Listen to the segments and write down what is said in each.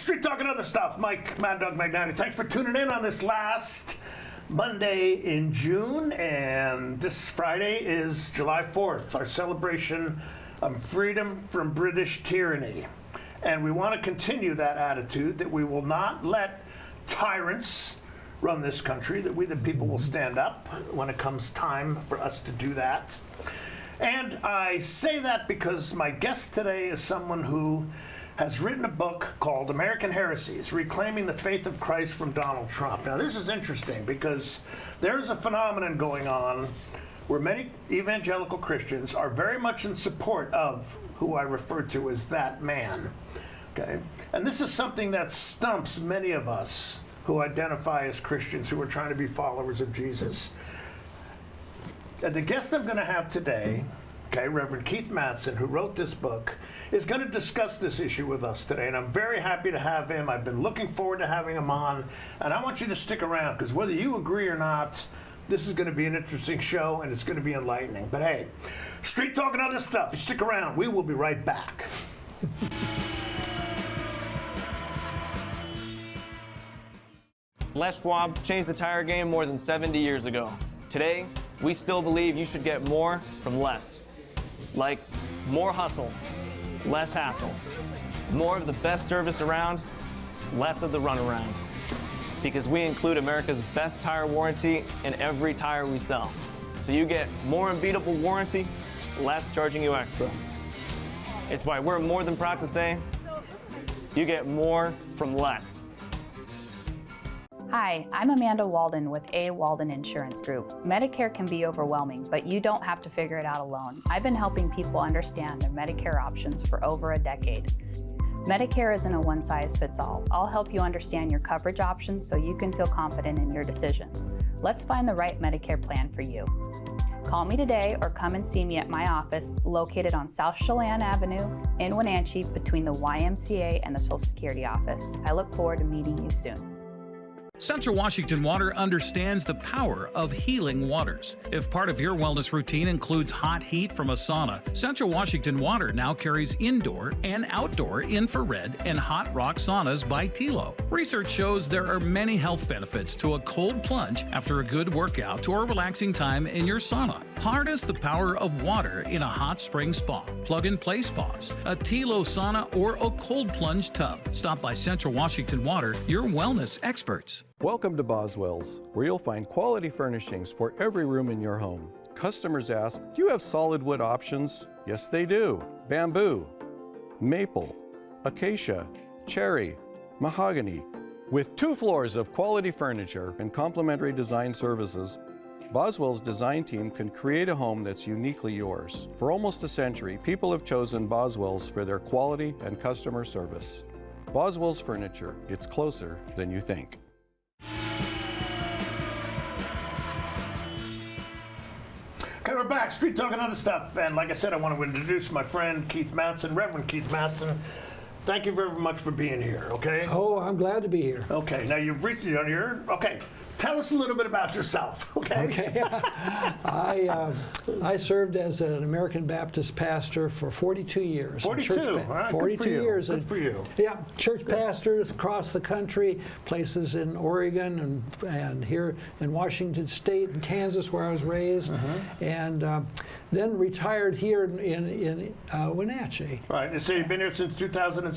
Street Talk and Other Stuff. Mike, Mad Dog Magnani. Thanks for tuning in on this last Monday in June. And this Friday is July 4th, our celebration of freedom from British tyranny. And we want to continue that attitude that we will not let tyrants run this country, that we the people will stand up when it comes time for us to do that. And I say that because my guest today is someone who has written a book called American Heresies, Reclaiming the Faith of Christ from Donald Trump. Now, this is interesting because there's a phenomenon going on where many evangelical Christians are very much in support of who I refer to as that man. Okay? And this is something that stumps many of us who identify as Christians, who are trying to be followers of Jesus. And the guest I'm going to have today, okay, Reverend Keith Matson, who wrote this book, is going to discuss this issue with us today, and I'm very happy to have him. I've been looking forward to having him on, and I want you to stick around, because whether you agree or not, this is going to be an interesting show, and it's going to be enlightening. But hey, Street Talk and Other Stuff, you stick around. We will be right back. Les Schwab changed the tire game more than 70 years ago. Today, we still believe you should get more from less. Like more hustle, less hassle. More of the best service around, less of the runaround. Because we include America's best tire warranty in every tire we sell. So you get more unbeatable warranty, less charging you extra. It's why we're more than proud to say, you get more from less. Hi, I'm Amanda Walden with A. Walden Insurance Group. Medicare can be overwhelming, but you don't have to figure it out alone. I've been helping people understand their Medicare options for over a decade. Medicare isn't a one-size-fits-all. I'll help you understand your coverage options so you can feel confident in your decisions. Let's find the right Medicare plan for you. Call me today or come and see me at my office located on South Chelan Avenue in Wenatchee between the YMCA and the Social Security office. I look forward to meeting you soon. Central Washington Water understands the power of healing waters. If part of your wellness routine includes hot heat from a sauna, Central Washington Water now carries indoor and outdoor infrared and hot rock saunas by Tilo. Research shows there are many health benefits to a cold plunge after a good workout or relaxing time in your sauna. Harness the power of water in a hot spring spa, plug-and-play spas, a Tilo sauna, or a cold plunge tub. Stop by Central Washington Water, your wellness experts. Welcome to Boswell's, where you'll find quality furnishings for every room in your home. Customers ask, do you have solid wood options? Yes, they do. Bamboo, maple, acacia, cherry, mahogany. With 2 floors of quality furniture and complimentary design services, Boswell's design team can create a home that's uniquely yours. For almost a century, people have chosen Boswell's for their quality and customer service. Boswell's Furniture, it's closer than you think. Okay, we're back. Street Talk and Other Stuff. And like I said, I want to introduce my friend Keith Matson, Reverend Keith Matson. Thank you very much for being here, okay? Oh, I'm glad to be here. Okay, now you've reached on here. Okay, tell us a little bit about yourself, okay? Okay. I served as an American Baptist pastor for 42 years. 42, all right, 42 good for you. years. Good for you. Yeah, church pastors across the country, places in Oregon and here in Washington State and Kansas where I was raised, and then retired here in Wenatchee. Right, and so you've been here since 2017.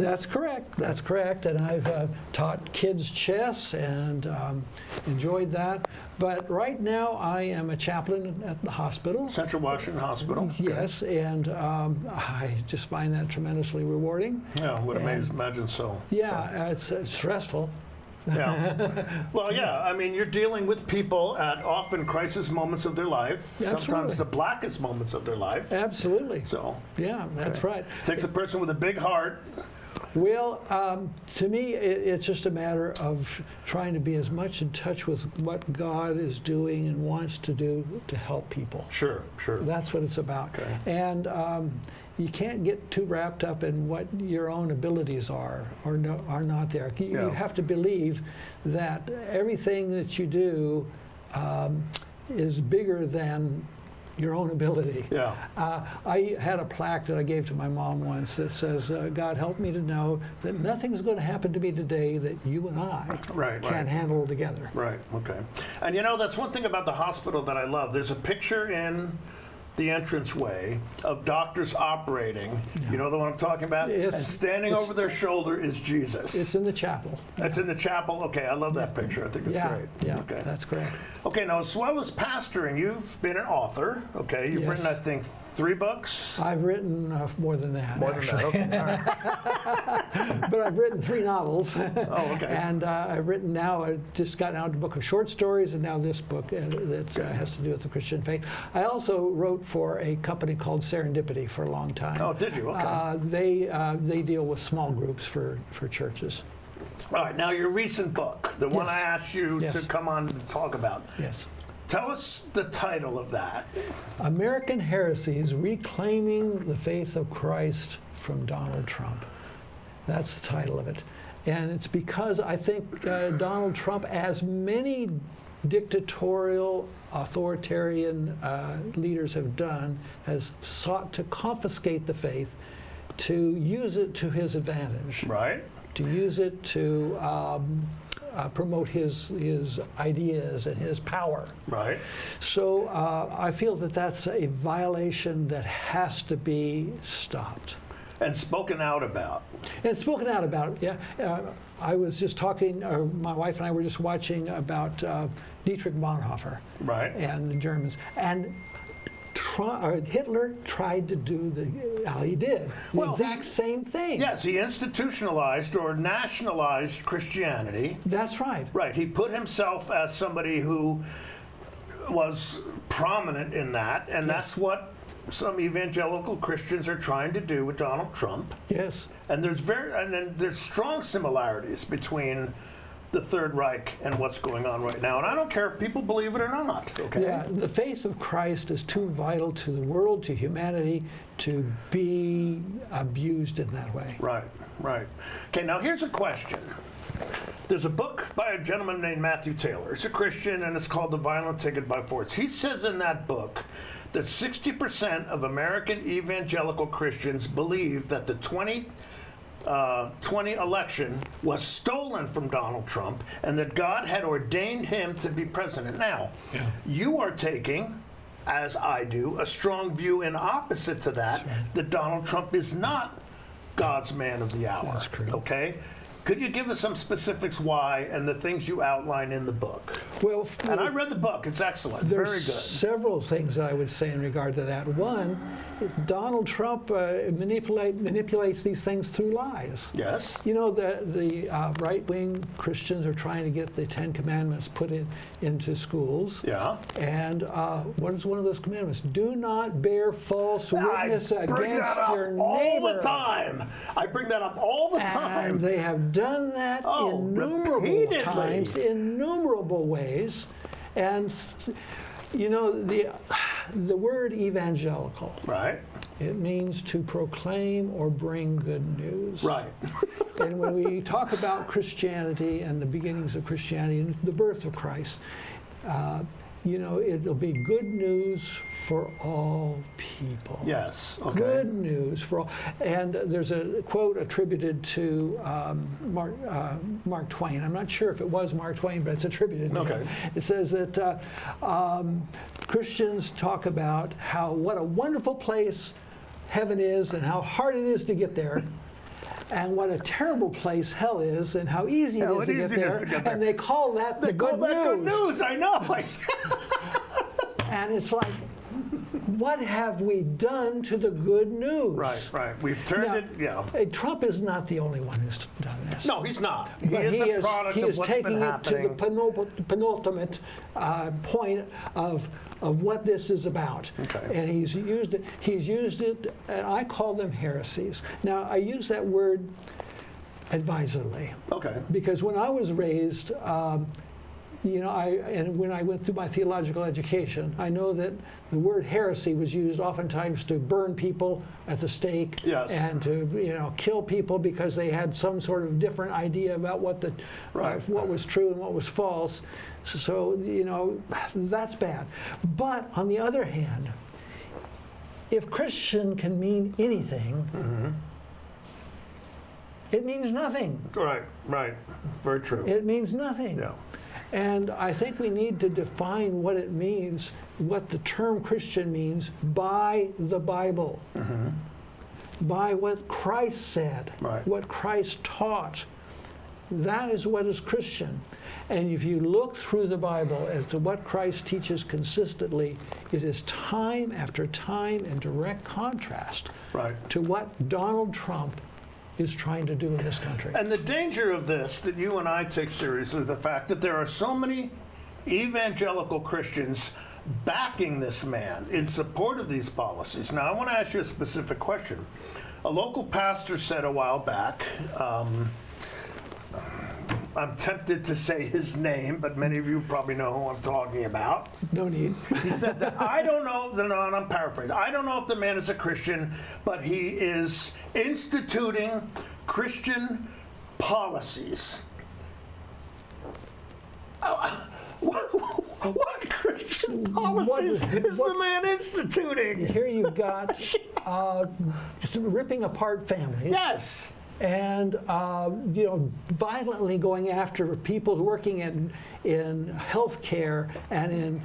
That's correct. That's correct. And I've taught kids chess and enjoyed that. But right now I am a chaplain at the hospital. Central Washington Hospital. Yes, and I just find that tremendously rewarding. Yeah, I would imagine so. Yeah, it's stressful. Yeah. Well, yeah, I mean, you're dealing with people at often crisis moments of their life, Absolutely. sometimes the blackest moments of their life. Absolutely. So, yeah, that's right. Takes a person with a big heart. Well, to me, it's just a matter of trying to be as much in touch with what God is doing and wants to do to help people. Sure, sure. That's what it's about. Okay. And you can't get too wrapped up in what your own abilities are or are not there. You have to believe that everything that you do is bigger than your own ability. Yeah. I had a plaque that I gave to my mom once that says, God help me to know that nothing's going to happen to me today that you and I can't handle together. Right, okay. And you know, that's one thing about the hospital that I love. There's a picture in the entranceway of doctors operating. Yeah. You know the one I'm talking about? And standing over their shoulder is Jesus. It's in the chapel. It's in the chapel? Okay, I love that picture. I think it's great. Yeah, okay. That's great. Okay, now as well as pastoring, you've been an author. Okay, you've written, I think, 3 books? I've written more than that, More actually. than that, okay. But I've written 3 novels. Oh, okay. And I've written now, I just got out a book of short stories, and now this book that has to do with the Christian faith. I also wrote for a company called Serendipity for a long time. Oh, did you? Okay. They deal with small groups for churches. All right, now your recent book, the one I asked you to come on to talk about. Yes. Tell us the title of that. American Heresies, Reclaiming the Faith of Christ from Donald Trump. That's the title of it. And it's because I think Donald Trump, as many dictatorial, authoritarian leaders have done, has sought to confiscate the faith, to use it to his advantage. Right. To use it to promote his ideas and his power. Right. So I feel that that's a violation that has to be stopped. And spoken out about. And spoken out about, yeah. I was just talking, my wife and I were just watching about Dietrich Bonhoeffer. Right. And the Germans. And Hitler tried to do he did the exact same thing. Yes, he institutionalized or nationalized Christianity. That's right. Right. He put himself as somebody who was prominent in that, and that's what some evangelical Christians are trying to do with Donald Trump. Yes. And there's strong similarities between the Third Reich and what's going on right now. And I don't care if people believe it or not, okay? Yeah, the faith of Christ is too vital to the world, to humanity, to be abused in that way. Right, right. Okay, now here's a question. There's a book by a gentleman named Matthew Taylor. It's a Christian, and it's called The Violent Ticket by Force. He says in that book that 60% of American evangelical Christians believe that the 2020 election was stolen from Donald Trump and that God had ordained him to be president. Now, you are taking, as I do, a strong view in opposite to that, that Donald Trump is not God's man of the hour. That's true. Okay? Could you give us some specifics why and the things you outline in the book? Well, and I read the book. It's excellent. Very good. There's several things that I would say in regard to that. One, Donald Trump manipulates these things through lies. Yes. You know, the right-wing Christians are trying to get the 10 Commandments put into schools. Yeah. And what is one of those commandments? Do not bear false witness against your neighbor. All the time. I bring that up all the time. And they have done that innumerable times, innumerable ways. And you know, the word evangelical, right? It means to proclaim or bring good news. Right. And when we talk about Christianity and the beginnings of Christianity and the birth of Christ, you know, it'll be good news for all people. Yes. Okay. Good news for all. And there's a quote attributed to Mark Twain. I'm not sure if it was Mark Twain, but it's attributed to him. It says that Christians talk about what a wonderful place heaven is and how hard it is to get there. And what a terrible place hell is, and how easy it is to get there. And they call that the good news. Good news. I know. And it's like, what have we done to the good news? Right, right. We've turned it. Yeah. Trump is not the only one who's done this. No, he's not. He is a product of what's been happening. He is taking it to the penultimate point of what this is about. Okay. And he's used it. He's used it, and I call them heresies. Now, I use that word advisedly. Okay. Because when I was raised, you know, when I went through my theological education, I know that the word heresy was used oftentimes to burn people at the stake, yes, and to, you know, kill people because they had some sort of different idea about what was true and what was false. So, you know, that's bad. But on the other hand, if Christian can mean anything, it means nothing. Right, right. Very true. It means nothing. Yeah. And I think we need to define what it means, what the term Christian means, by the Bible, by what Christ said, Right. what Christ taught. That is what is Christian. And if you look through the Bible as to what Christ teaches consistently, it is time after time in direct contrast Right. to what Donald Trump is trying to do in this country. And the danger of this that you and I take seriously is the fact that there are so many evangelical Christians backing this man in support of these policies. Now, I want to ask you a specific question. A local pastor said a while back, I'm tempted to say his name, but many of you probably know who I'm talking about. No need. He said that, I don't know, and I'm paraphrasing, I don't know if the man is a Christian, but he is instituting Christian policies. What Christian policies is the man instituting? Here you've got just ripping apart families. Yes. And violently going after people working in healthcare and in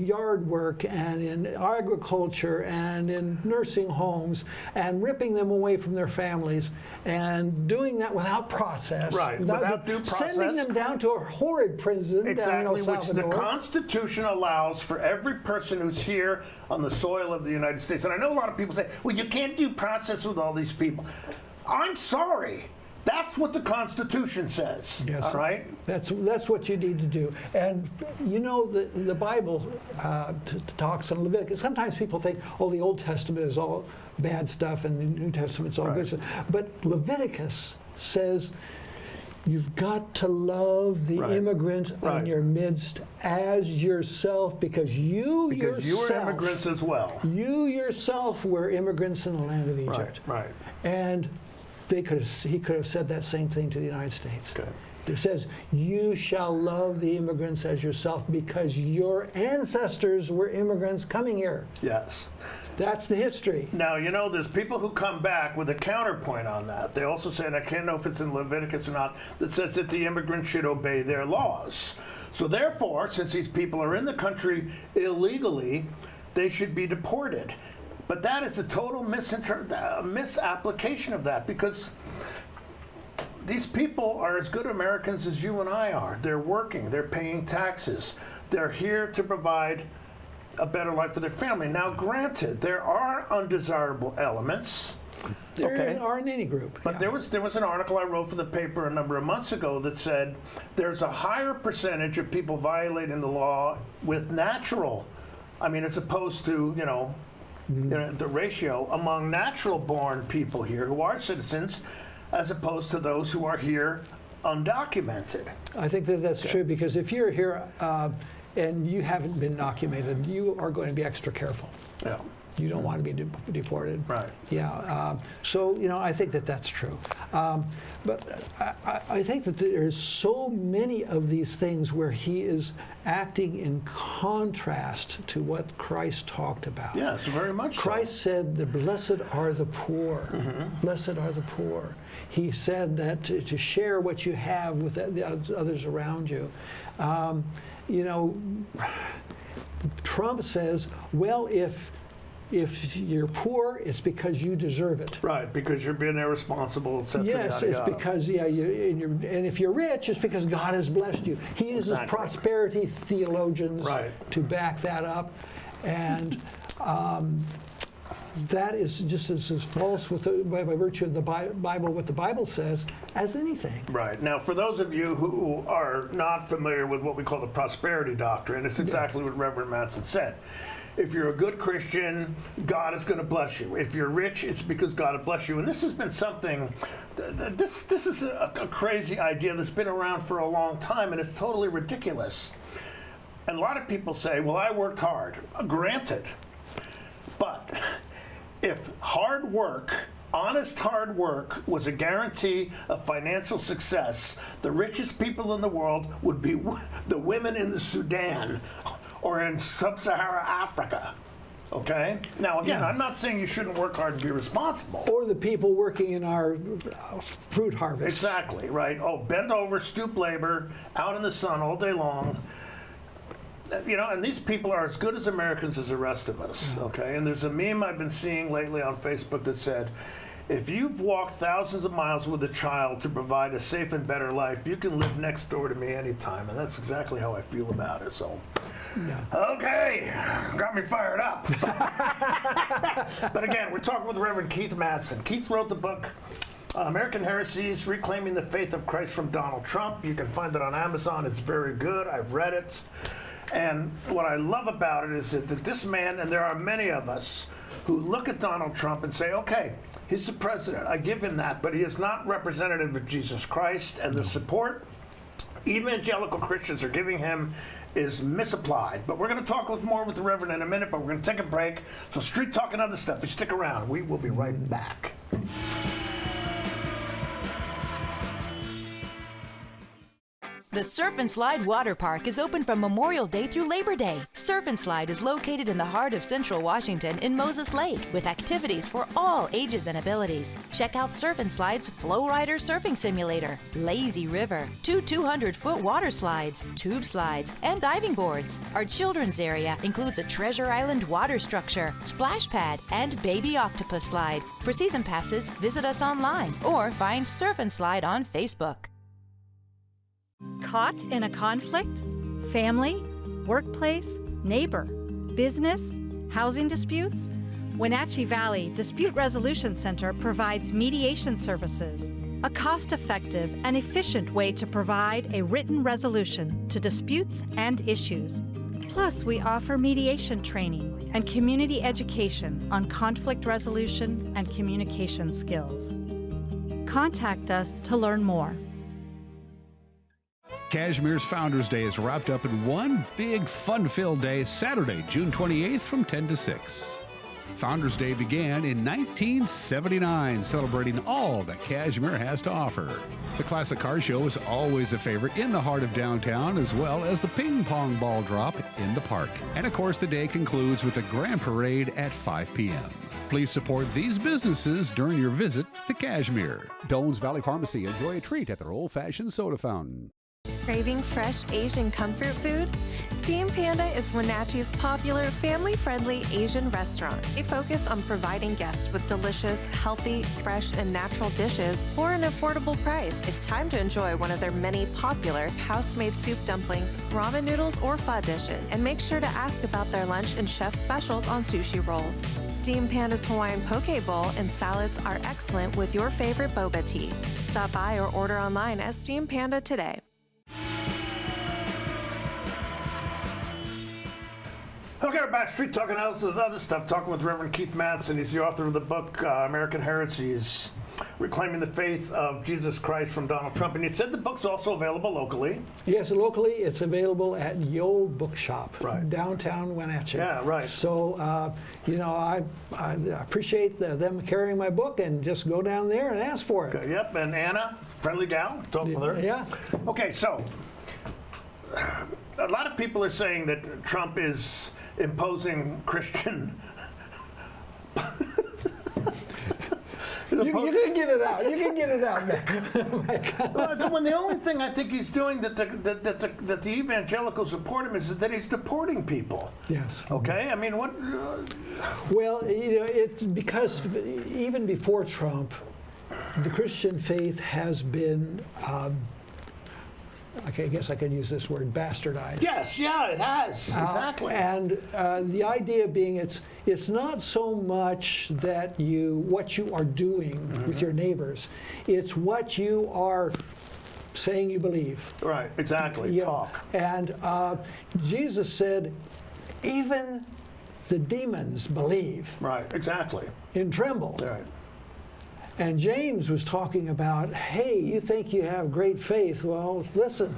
yard work and in agriculture and in nursing homes, and ripping them away from their families, and doing that without process, Right, without due process. sending them down to a horrid prison Exactly, down in El which the Salvador. Constitution allows for every person who's here on the soil of the United States. And I know a lot of people say, well, you can't do process with all these people. I'm sorry. That's what the Constitution says. Yes. All right? That's what you need to do. And you know, the Bible talks in Leviticus. Sometimes people think, oh, the Old Testament is all bad stuff and the New Testament's all good stuff. But Leviticus says you've got to love the immigrant in your midst as yourself, because you were immigrants as well. You yourself were immigrants in the land of Egypt. Right. And he could have said that same thing to the United States. Okay. It says, you shall love the immigrants as yourself because your ancestors were immigrants coming here. Yes. That's the history. Now, you know, there's people who come back with a counterpoint on that. They also say, and I can't know if it's in Leviticus or not, that says that the immigrants should obey their laws. So therefore, since these people are in the country illegally, they should be deported. But that is a total misapplication of that, because these people are as good Americans as you and I are. They're working, they're paying taxes, they're here to provide a better life for their family. Now, granted, there are undesirable elements. There are in any group. But there was an article I wrote for the paper a number of months ago that said there's a higher percentage of people violating the law with natural, as opposed to, the ratio among natural-born people here who are citizens, as opposed to those who are here undocumented. I think that's true, because if you're here and you haven't been documented, you are going to be extra careful. Yeah. You don't want to be deported. Right. Yeah. So, I think that's true. But I think that there's so many of these things where he is acting in contrast to what Christ talked about. Yes, very much so. Christ said, the blessed are the poor. Blessed are the poor. He said that to share what you have with the others around you. Trump says, well, if you're poor, it's because you deserve it. Right, because you're being irresponsible, etc. Yes, it's because, and if you're rich, it's because God has blessed you. He uses prosperity theologians to back that up. And that is just as false by virtue of the Bible, what the Bible says, as anything. Right. Now, for those of you who are not familiar with what we call the prosperity doctrine, it's exactly what Reverend Manson said. If you're a good Christian, God is going to bless you. If you're rich, it's because God will bless you. And this has been something, this is a crazy idea that's been around for a long time, and it's totally ridiculous. And a lot of people say, well, I worked hard. Granted. But if hard work, honest hard work, was a guarantee of financial success, the richest people in the world would be the women in the Sudan or in sub-Saharan Africa. Okay? Now, again, I'm not saying you shouldn't work hard and be responsible. Or the people working in our fruit harvest. Exactly, right? Oh, bent over, stoop labor, out in the sun all day long. You know, and these people are as good as Americans as the rest of us, okay? And there's a meme I've been seeing lately on Facebook that said, if you've walked thousands of miles with a child to provide a safe and better life, you can live next door to me anytime. And that's exactly how I feel about it. So, okay, got me fired up. But again, we're talking with Reverend Keith Matson. Keith wrote the book, American Heresies, Reclaiming the Faith of Christ from Donald Trump. You can find it on Amazon. It's very good. I've read it. And what I love about it is that this man, and there are many of us, who look at Donald Trump and say, okay, he's the president. I give him that, but he is not representative of Jesus Christ, and the support evangelical Christians are giving him is misapplied. But we're going to talk more with the Reverend in a minute, but we're going to take a break. So Street Talk and other stuff, you stick around. We will be right back. The Surf and Slide Water Park is open from Memorial Day through Labor Day. Surf and Slide is located in the heart of Central Washington in Moses Lake with activities for all ages and abilities. Check out Surf and Slide's Flow Rider Surfing Simulator, Lazy River, 2 200-foot water slides, tube slides, and diving boards. Our children's area includes a Treasure Island water structure, splash pad, and baby octopus slide. For season passes, visit us online or find Surf and Slide on Facebook. Caught in a conflict? Family, workplace, neighbor, business, housing disputes? Wenatchee Valley Dispute Resolution Center provides mediation services, a cost-effective and efficient way to provide a written resolution to disputes and issues. Plus, we offer mediation training and community education on conflict resolution and communication skills. Contact us to learn more. Cashmere's Founders Day is wrapped up in one big fun-filled day, Saturday, June 28th from 10 to 6. Founders Day began in 1979, celebrating all that Cashmere has to offer. The Classic Car Show is always a favorite in the heart of downtown, as well as the ping pong ball drop in the park. And of course, the day concludes with the Grand Parade at 5 p.m. Please support these businesses during your visit to Cashmere. Doan's Valley Pharmacy. Enjoy a treat at their old-fashioned soda fountain. Craving fresh Asian comfort food? Steam Panda is Wenatchee's popular, family-friendly Asian restaurant. They focus on providing guests with delicious, healthy, fresh, and natural dishes for an affordable price. It's time to enjoy one of their many popular house-made soup dumplings, ramen noodles, or pho dishes. And make sure to ask about their lunch and chef specials on sushi rolls. Steam Panda's Hawaiian poke bowl and salads are excellent with your favorite boba tea. Stop by or order online at Steam Panda today. Okay, we're back Street Talking other stuff, talking with Reverend Keith Matson. He's the author of the book, American Heresies, Reclaiming the Faith of Jesus Christ from Donald Trump. And you said the book's also available locally. Yes, locally it's available at the Old Bookshop, downtown Wenatchee. Yeah, right. So, you know, I appreciate them carrying my book, and just go down there and ask for it. Okay, yep, and Anna, friendly gal, talk with her. Yeah. Okay, so a lot of people are saying that Trump is imposing Christian. You can get it out. You can get it out, man. Oh my God. Well, when the only thing I think he's doing that the evangelicals support him is that he's deporting people. Yes. Okay. I mean, what? Well, you know, it's because even before Trump, the Christian faith has been. I guess I can use this word, bastardized. Yes, yeah, it has, exactly. And the idea being, it's not so much that what you are doing with your neighbors, it's what you are saying you believe. Right, exactly. You Talk. know, and Jesus said, even the demons believe. Right, exactly. And tremble. Right. And James was talking about, hey, you think you have great faith. Well, listen,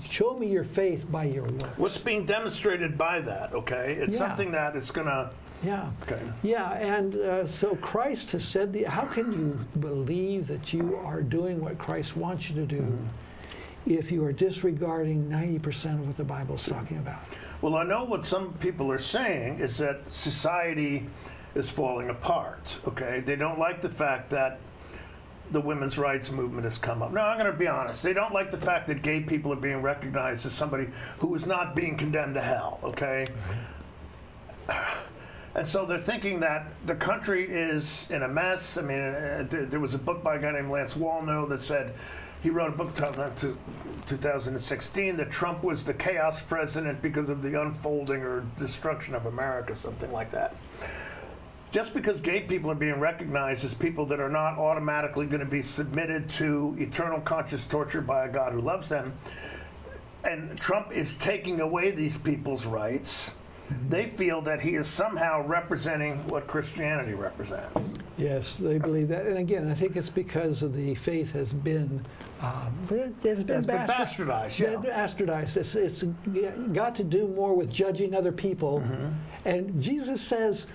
show me your faith by your works. What's being demonstrated by that, okay? It's something that is going to... Yeah. Okay. Yeah, and so Christ has said, how can you believe that you are doing what Christ wants you to do if you are disregarding 90% of what the Bible's talking about. Well, I know what some people are saying is that society is falling apart, okay? They don't like the fact that the women's rights movement has come up. Now, I'm going to be honest. They don't like the fact that gay people are being recognized as somebody who is not being condemned to hell, okay? And so they're thinking that the country is in a mess. I mean, there was a book by a guy named Lance Wallnau that said, he wrote a book in 2016 that Trump was the chaos president because of the unfolding or destruction of America, something like that. Just because gay people are being recognized as people that are not automatically going to be submitted to eternal conscious torture by a God who loves them, and Trump is taking away these people's rights, they feel that he is somehow representing what Christianity represents. Yes, they believe that. And again, I think it's because of the faith has been bastardized. Yeah. Bastardized. It's got to do more with judging other people. And Jesus says,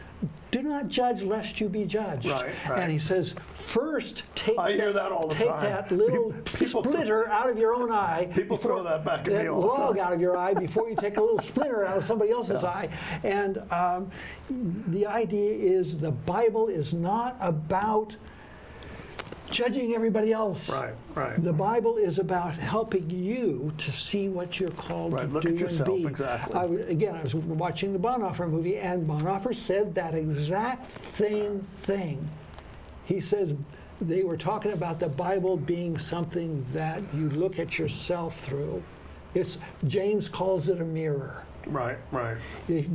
do not judge lest you be judged. Right. And he says, first take that little splinter out of your own eye. People throw that back at me all the time. Log out of your eye before you take a little splinter out of somebody else's eye. And the idea is the Bible is not about judging everybody else. Right. The Bible is about helping you to see what you're called to Look do at yourself, and be. exactly. I was watching the Bonhoeffer movie, and Bonhoeffer said that exact same thing. He says they were talking about the Bible being something that you look at yourself through. James calls it a mirror. Right.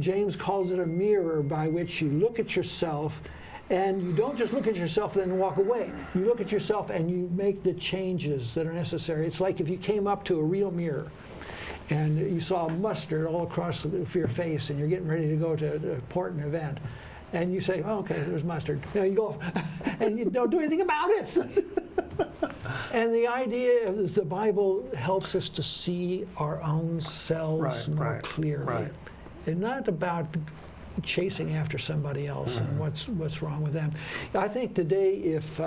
James calls it a mirror by which you look at yourself. And you don't just look at yourself and then walk away. You look at yourself and you make the changes that are necessary. It's like if you came up to a real mirror and you saw mustard all across your face and you're getting ready to go to an important event. And you say, oh, okay, there's mustard. Now you go and you don't do anything about it. And the idea is the Bible helps us to see our own selves more clearly. And not about chasing after somebody else and what's wrong with them. I think today, if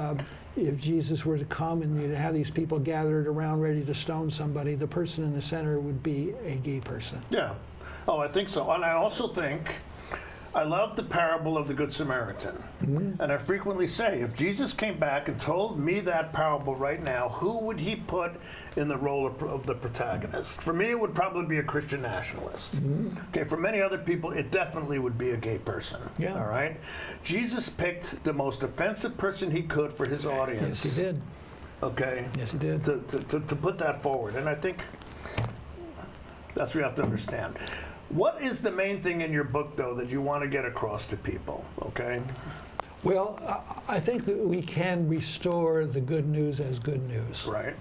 Jesus were to come and you'd have these people gathered around ready to stone somebody, the person in the center would be a gay person. Yeah. Oh, I think so. And I also think, I love the parable of the Good Samaritan. And I frequently say, if Jesus came back and told me that parable right now, who would he put in the role of the protagonist? For me, it would probably be a Christian nationalist. Okay, for many other people, it definitely would be a gay person. Yeah. All right? Jesus picked the most offensive person he could for his audience. Yes, he did. Okay? Yes, he did. To put that forward. And I think that's what you have to understand. What is the main thing in your book, though, that you want to get across to people, okay? Well, I think that we can restore the good news as good news. Right.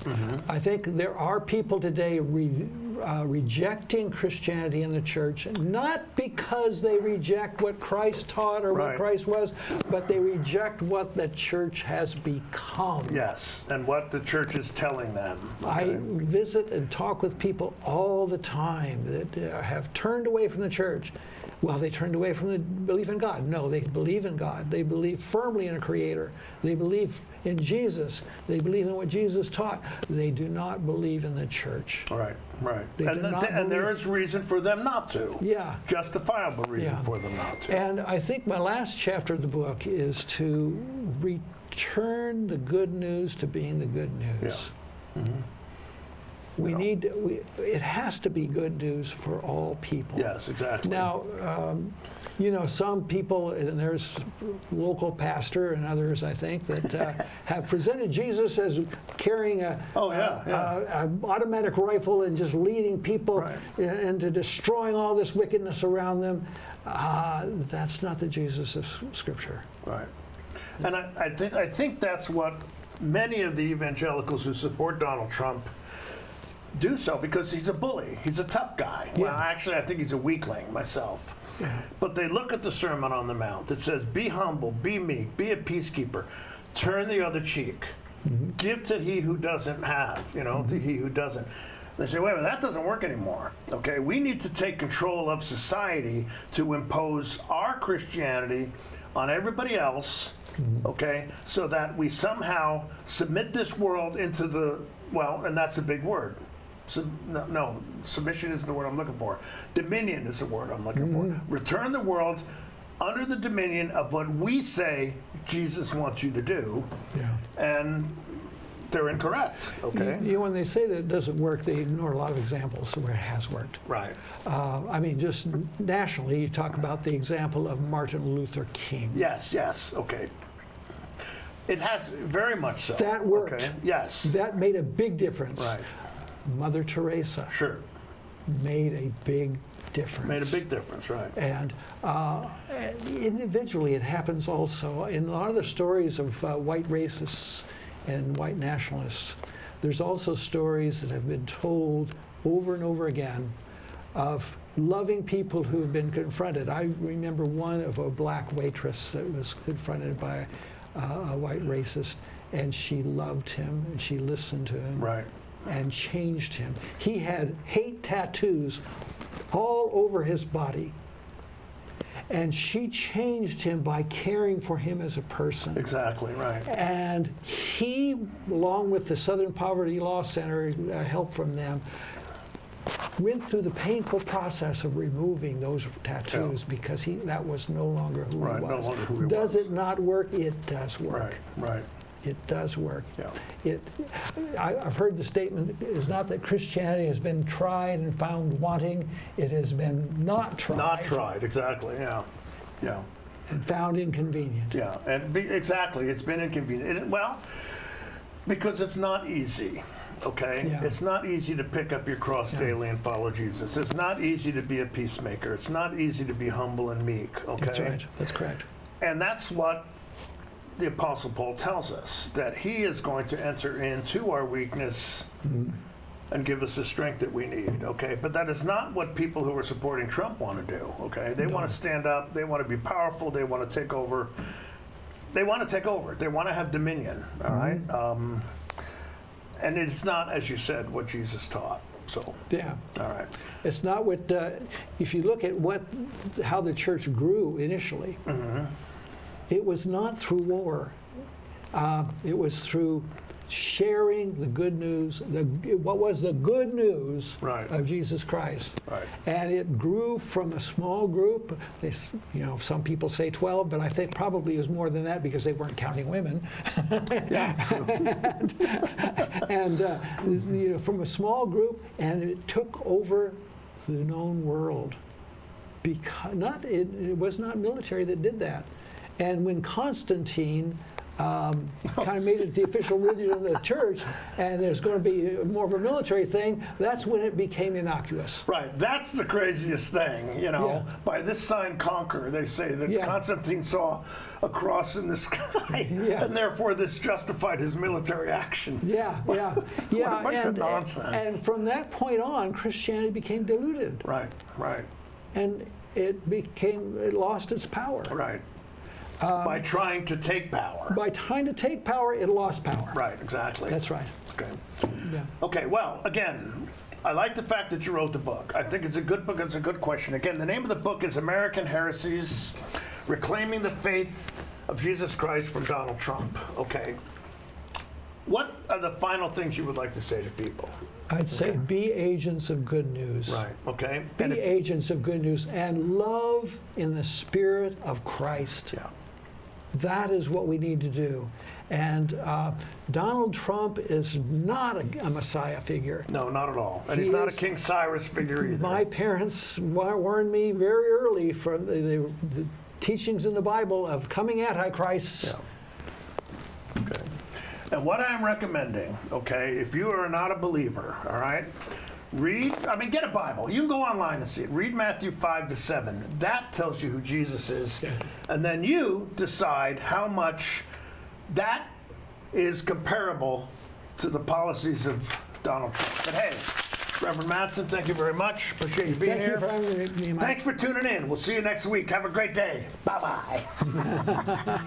I think there are people today rejecting Christianity in the church, not because they reject what Christ taught or what Christ was, but they reject what the church has become. Yes, and what the church is telling them. Okay? I visit and talk with people all the time that have turned away from the church. Well, they turned away from the belief in God. No, they believe in God. They believe firmly in a creator. They believe in Jesus. They believe in what Jesus taught. They do not believe in the church. Right. And there is reason for them not to. Yeah. Justifiable reason for them not to. And I think my last chapter of the book is to return the good news to being the good news. Yeah. It has to be good news for all people. Yes, exactly. Now, some people, and there's local pastor and others, I think, that have presented Jesus as carrying an automatic rifle and just leading people into destroying all this wickedness around them. That's not the Jesus of Scripture. Right. And I think that's what many of the evangelicals who support Donald Trump do so, because he's a bully. He's a tough guy. Yeah. Well, actually, I think he's a weakling myself. But they look at the Sermon on the Mount that says, be humble, be meek, be a peacekeeper, turn the other cheek, give to he who doesn't have, to he who doesn't. They say, wait a minute, that doesn't work anymore. Okay, we need to take control of society to impose our Christianity on everybody else, okay, so that we somehow submit this world into the, and that's a big word, No, submission isn't the word I'm looking for. Dominion is the word I'm looking for. Return the world under the dominion of what we say Jesus wants you to do. Yeah. And they're incorrect, okay? When they say that it doesn't work, they ignore a lot of examples where it has worked. Right. I mean, just nationally, you talk about the example of Martin Luther King. Yes, okay. It has very much so. That worked. Okay. Yes. That made a big difference. Right. Mother Teresa Sure. made a big difference. Made a big difference, right. And individually, it happens also. In a lot of the stories of white racists and white nationalists, there's also stories that have been told over and over again of loving people who have been confronted. I remember one of a black waitress that was confronted by a white racist, and she loved him, and she listened to him, Right. and changed him. He had hate tattoos all over his body, and she changed him by caring for him as a person. Exactly, right. And he, along with the Southern Poverty Law Center, help from them, went through the painful process of removing those tattoos because that was no longer who Right, he was. no longer who he Does was. it not work? It does work. Right. It does work. Yeah. I've heard the statement is not that Christianity has been tried and found wanting, it has been not tried. Not tried, exactly, yeah. And found inconvenient. Yeah, and exactly, it's been inconvenient. Well, because it's not easy, okay? Yeah. It's not easy to pick up your cross daily and follow Jesus. It's not easy to be a peacemaker. It's not easy to be humble and meek, okay? That's right, that's correct. And that's what the Apostle Paul tells us, that he is going to enter into our weakness and give us the strength that we need, okay? But that is not what people who are supporting Trump want to do, okay? They want to stand up, they want to be powerful, they want to take over. They want to take over, they want to have dominion, all right? And it's not, as you said, what Jesus taught, so. Yeah. All right. It's not what, if you look at how the church grew initially, it was not through war. It was through sharing the good news, what was the good news of Jesus Christ. Right. And it grew from a small group. Some people say 12, but I think probably it was more than that because they weren't counting women. Yeah, true. and from a small group, and it took over the known world. Because it was not military that did that. And when Constantine kind of made it the official religion of the church, and there's going to be more of a military thing, that's when it became innocuous. Right, that's the craziest thing, Yeah. By this sign conquer, they say that Constantine saw a cross in the sky, and therefore this justified his military action. What a bunch of nonsense. And from that point on, Christianity became diluted. Right. And it lost its power. Right. By trying to take power. By trying to take power, it lost power. Right, exactly. That's right. Okay. Yeah. Okay, well, again, I like the fact that you wrote the book. I think it's a good book. It's a good question. Again, the name of the book is American Heresies, Reclaiming the Faith of Jesus Christ from Donald Trump. Okay. What are the final things you would like to say to people? I'd say be agents of good news. Right, okay. Be agents of good news and love in the spirit of Christ. Yeah. That is what we need to do. And Donald Trump is not a Messiah figure. No, not at all. And he's not a King Cyrus figure either. My parents warned me very early from the teachings in the Bible of coming Antichrists. Yeah. Okay. And what I'm recommending, okay, if you are not a believer, all right, get a Bible. You can go online and see it. Read Matthew 5-7. That tells you who Jesus is. And then you decide how much that is comparable to the policies of Donald Trump. But hey, Reverend Mattson, thank you very much. Appreciate you being here. Thank you for having me, Mike. Thanks for tuning in. We'll see you next week. Have a great day. Bye-bye.